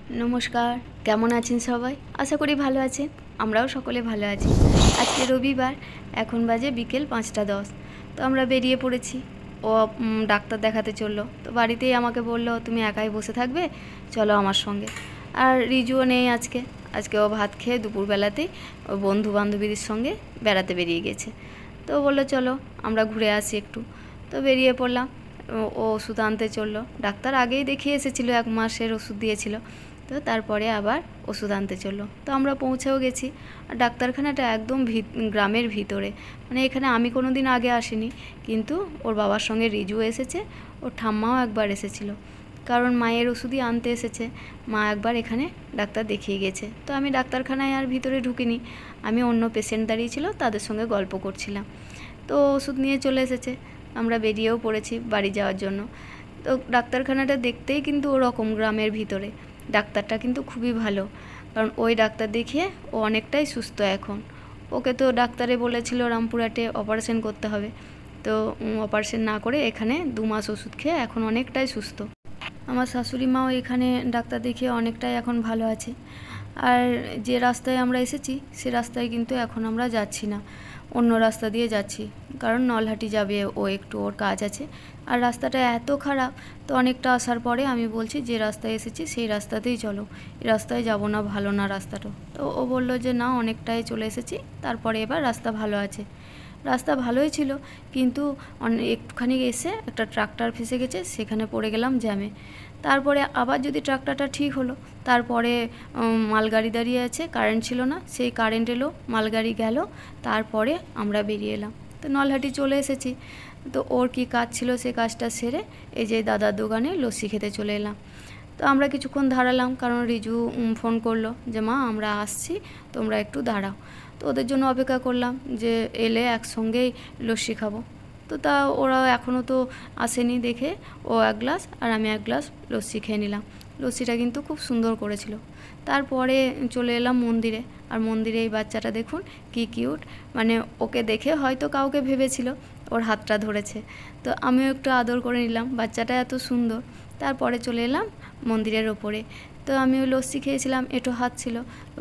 নমস্কার, কেমন আছেন সবাই? আশা করি ভালো আছেন। আমরাও সকলে ভালো আছি। আজকে রবিবার, এখন বাজে বিকেল 5টা 10। তো আমরা বেরিয়ে পড়েছি। ও ডাক্তার দেখাতে চললো। তো বাড়িতেই আমাকে বললো, তুমি একাই বসে থাকবে, চলো আমার সঙ্গে। আর রিজুও নেই আজকে। আজকে ও ভাত খেয়ে দুপুরবেলাতেই ও বন্ধু বান্ধবীদের সঙ্গে বেড়াতে বেরিয়ে গেছে। তো বললো চলো আমরা ঘুরে আসি একটু। তো বেরিয়ে পড়লাম। ও ওষুধ আনতে চললো। ডাক্তার আগেই দেখিয়ে এসেছিলো, 1 মাসের ওষুধ দিয়েছিল। তো তারপরে আবার ওষুধ আনতে চললো। তো আমরা পৌঁছেও গেছি। আর ডাক্তারখানাটা একদম গ্রামের ভিতরে, মানে এখানে আমি কোনো দিন আগে আসিনি, কিন্তু ওর বাবার সঙ্গে রিজু এসেছে, ওর ঠাম্মাও একবার এসেছিলো, কারণ মায়ের ওষুধই আনতে এসেছে। মা একবার এখানে ডাক্তার দেখিয়ে গেছে। তো আমি ডাক্তারখানায় আর ভিতরে ঢুকিনি, আমি অন্য পেশেন্ট দাঁড়িয়েছিল তাদের সঙ্গে গল্প করছিলাম। তো ওষুধ নিয়ে চলে এসেছে, আমরা বেরিয়েও পড়েছি বাড়ি যাওয়ার জন্য। তো ডাক্তারখানাটা দেখতেই কিন্তু ওরকম গ্রামের ভিতরে। ডাক্তারটা কিন্তু খুবই ভালো, কারণ ওই ডাক্তার দেখিয়ে ও অনেকটাই সুস্থ এখন। ওকে তো ডাক্তারে বলেছিল রামপুরহাটে অপারেশন করতে হবে, তো অপারেশন না করে এখানে 2 মাস ওষুধ খেয়ে এখন অনেকটাই সুস্থ। আমার শাশুড়ি মাও এখানে ডাক্তার দেখিয়ে অনেকটাই এখন ভালো আছে। আর যে রাস্তায় আমরা এসেছি সে রাস্তায় কিন্তু এখন আমরা যাচ্ছি না, অন্য রাস্তা দিয়ে যাচ্ছি, কারণ নলহাটি যাবে ও, একটু ওর কাজ আছে। আর রাস্তাটা এত খারাপ, তো অনেকটা আসার পরে আমি বলছি যে রাস্তায় এসেছি সেই রাস্তাতেই চলো, এই রাস্তায় যাবো না, ভালো না রাস্তাটা। তো ও বললো যে না, অনেকটাই চলে এসেছি, তারপরে এবার রাস্তা ভালো আছে। রাস্তা ভালোই ছিল, কিন্তু একটুখানি এসে একটা ট্রাক্টর ফেসে গেছে, সেখানে পড়ে গেলাম জ্যামে। তারপরে আবার যদি ট্রাক্টরটা ঠিক হলো, তারপরে মালগাড়ি দাঁড়িয়ে আছে, কারেন্ট ছিল না, সেই কারেন্ট এলো, মালগাড়ি গেল, তারপরে আমরা বেরিয়ে এলাম। তো নলহাটি চলে এসেছি। তো ওর কি কাজ ছিল, সে কাজটা সেরে এই যে দাদার দোকানে লস্যি খেতে চলে এলাম। তো আমরা কিছুক্ষণ দাঁড়ালাম, কারণ রিজু ফোন করলো যে মা আমরা আসছি, তোমরা একটু দাঁড়াও। তো ওদের জন্য অপেক্ষা করলাম যে এলে একসঙ্গেই লস্যি খাবো। তো তা ওরা এখনও তো আসেনি দেখে ও 1 গ্লাস আর আমি 1 গ্লাস লস্যি খেয়ে নিলাম। লস্যিটা কিন্তু খুব সুন্দর করেছিল। তারপরে চলে এলাম মন্দিরে। আর মন্দিরে এই বাচ্চাটা দেখুন কি কিউট, মানে ওকে দেখে হয়তো কাউকে ভেবেছিল, ওর হাতটা ধরেছে। তো আমিও একটু আদর করে নিলাম, বাচ্চাটা এত সুন্দর। তারপরে চলে এলাম মন্দিরের ওপরে। তো আমি ওই লস্যি খেয়েছিলাম, একটু হাত ছিল।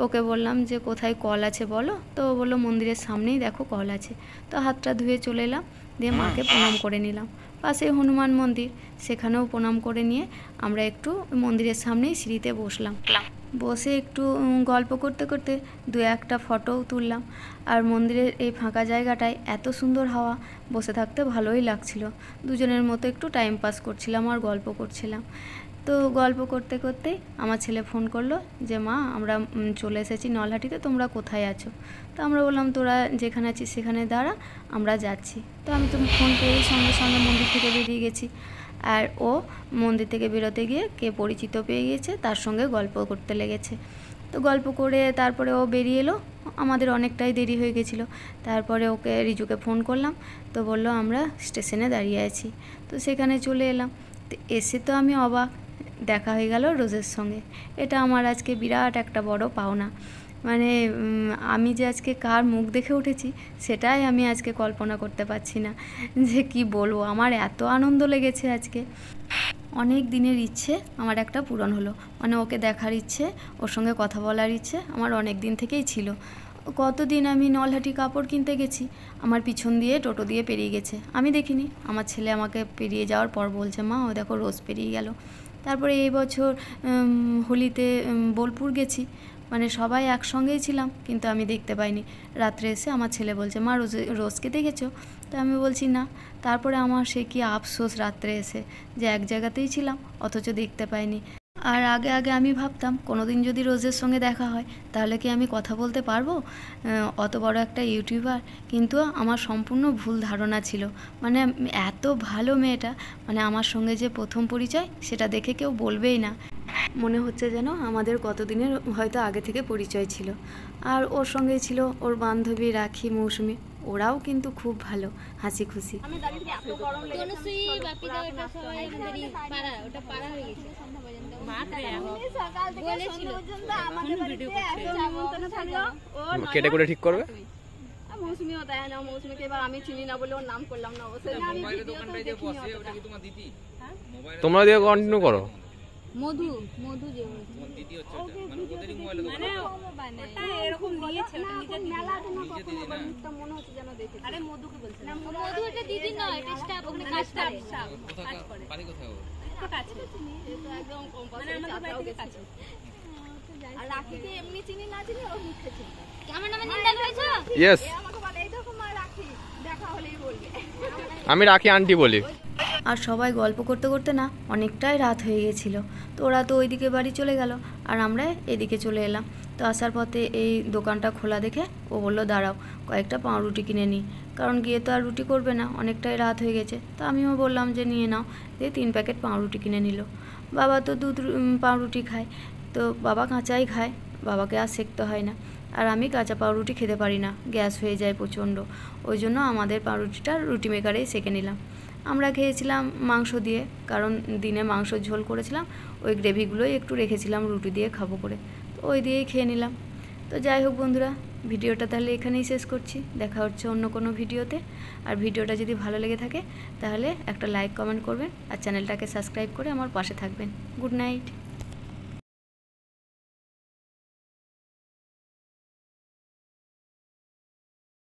ওকে বললাম যে কোথায় কল আছে বলো, তো ও বললো মন্দিরের সামনেই দেখো কল আছে। তো হাতটা ধুয়ে চলে এলাম, দিয়ে মাকে প্রণাম করে নিলাম। পাশে হনুমান মন্দির, সেখানেও প্রণাম করে নিয়ে আমরা একটু মন্দিরের সামনেই সিঁড়িতে বসলাম। বসে একটু গল্প করতে করতে 2-1টা ফটোও তুললাম। আর মন্দিরের এই ফাঁকা জায়গাটায় এত সুন্দর হাওয়া, বসে থাকতে ভালোই লাগছিল। দুজনের মতো একটু টাইম পাস করছিলাম আর গল্প করছিলাম। তো গল্প করতে করতেই আমার ছেলে ফোন করলো যে মা আমরা চলে এসেছি নলহাটিতে, তোমরা কোথায় আছো? তো আমরা বললাম তোরা যেখানে আছিস সেখানে দাঁড়া, আমরা যাচ্ছি। তো আমি তো ফোন পেয়েই সঙ্গে সঙ্গে মন্দির থেকে বেরিয়ে গেছি। আর ও মন্দির থেকে বেরোতে গিয়ে কে পরিচিত পেয়ে গিয়েছে, তার সঙ্গে গল্প করতে লেগেছে। তো গল্প করে তারপরে ও বেরিয়ে এলো, আমাদের অনেকটাই দেরি হয়ে গেছিলো। তারপরে ওকে রিজুকে ফোন করলাম, তো বললো আমরা স্টেশনে দাঁড়িয়ে আছি। তো সেখানে চলে এলাম। তো এসে তো আমি অবাক, দেখা হয়ে গেল রোজের সঙ্গে। এটা আমার আজকে বিরাট একটা বড় পাওনা, মানে আমি যে আজকে কার মুখ দেখে উঠেছি সেটাই আমি আজকে কল্পনা করতে পারছি না, যে কি বলবো, আমার এত আনন্দ লেগেছে আজকে। অনেক দিনের ইচ্ছে আমার একটা পূরণ হলো, মানে ওকে দেখার ইচ্ছে, ওর সঙ্গে কথা বলার ইচ্ছে আমার অনেক দিন থেকেই ছিল। কতদিন আমি নলহাটি কাপড় কিনতে গেছি, আমার পিছন দিয়ে টোটো দিয়ে পেরিয়ে গেছে, আমি দেখিনি। আমার ছেলে আমাকে পেরিয়ে যাওয়ার পর বলছে মা ও দেখো রোজ পেরিয়ে গেল। তারপরে এই বছর হোলিতে বোলপুর গেছি, মানে সবাই একসঙ্গেই ছিলাম, কিন্তু আমি দেখতে পাইনি। রাত্রে এসে আমার ছেলে বলছে মা রোজকে দেখেছো? তো আমি বলছি না। তারপরে আমার সে কি আফসোস রাত্রে এসে, যে এক জায়গাতেই ছিলাম অথচ দেখতে পাইনি। আর আগে আগে আমি ভাবতাম কোনোদিন যদি রোজের সঙ্গে দেখা হয় তাহলে কি আমি কথা বলতে পারবো, অত বড় একটা ইউটিউবার। কিন্তু আমার সম্পূর্ণ ভুল ধারণা ছিল, মানে এত ভালো মেয়েটা, মানে আমার সঙ্গে যে প্রথম পরিচয় সেটা দেখে কেউ বলবেই না, মনে হচ্ছে যেন আমাদের কতদিনের হয়তো আগে থেকে পরিচয় ছিল। আর ওর সঙ্গেই ছিল ওর বান্ধবী রাখি, মৌসুমি, ওরাও কিন্তু খুব ভালো, হাসি খুশি। কেটে করে ঠিক করবে। মৌসুমিও দেয় না, মৌসুমিকে এবার আমি চিনি না বলে ওর নাম করলাম না, তোমরা দিয়ে কন্টিনিউ করো। মধু মধু যে তোমার দিদি হচ্ছে ওটা, মানে ওদেরই মোবাইলে তো মানে ওটা এরকম নিয়েছে ওটা নিজের মেলা দিন কখনো মুখটা মনে হচ্ছে যেন দেখে আরে মধুকে বলছে না মধু এটা দিদি নয় এটা স্টাফ ওখানে কাজ করে বাড়ি কোথায় ও? একটু কাছে এটা একদম কম মানে আমাদের বাড়ি থেকে কাছে আর রাখিকে এমনি চিনি না চিনি ওর মুখে চিনি কেমন নামে নিন্দাল হয়েছে ইয়েস, আমাকে বলে এই দেখো মা রাখি দেখা হলেই বলবে আমি রাখি আন্টি বলি। আর সবাই গল্প করতে করতে না অনেকটাই রাত হয়ে গেছিলো। তো ওরা তো ওইদিকে বাড়ি চলে গেল আর আমরা এদিকে চলে এলাম। তো আসার পথে এই দোকানটা খোলা দেখে ও বললো দাঁড়াও কয়েকটা পাউরুটি কিনে নিই, কারণ গিয়ে তো আর রুটি করবে না, অনেকটাই রাত হয়ে গেছে। তো আমিও বললাম যে নিয়ে নাও, দিয়ে 3 প্যাকেট পাউরুটি কিনে নিল। বাবা তো পাউরুটি খায়, তো বাবা কাঁচাই খায়, বাবাকে আর সেঁকতে হয় না। আর আমি কাঁচা পাউরুটি খেতে পারি না, গ্যাস হয়ে যায় প্রচণ্ড, ওই জন্য আমাদের পাউরুটিটা রুটি মেকারেই সেঁকে নিলাম। আমরা খেয়েছিলাম মাংস দিয়ে, কারণ দিনে মাংসর ঝোল করেছিলাম, ওই গ্রেভিগুলোই একটু রেখেছিলাম রুটি দিয়ে খাবো করে, তো ওই দিয়েই খেয়ে নিলাম। তো যাই হোক বন্ধুরা, ভিডিওটা তাহলে এখানেই শেষ করছি, দেখা হচ্ছে অন্য কোনো ভিডিওতে। আর ভিডিওটা যদি ভালো লেগে থাকে তাহলে একটা লাইক কমেন্ট করবেন আর চ্যানেলটাকে সাবস্ক্রাইব করে আমার পাশে থাকবেন। Good night.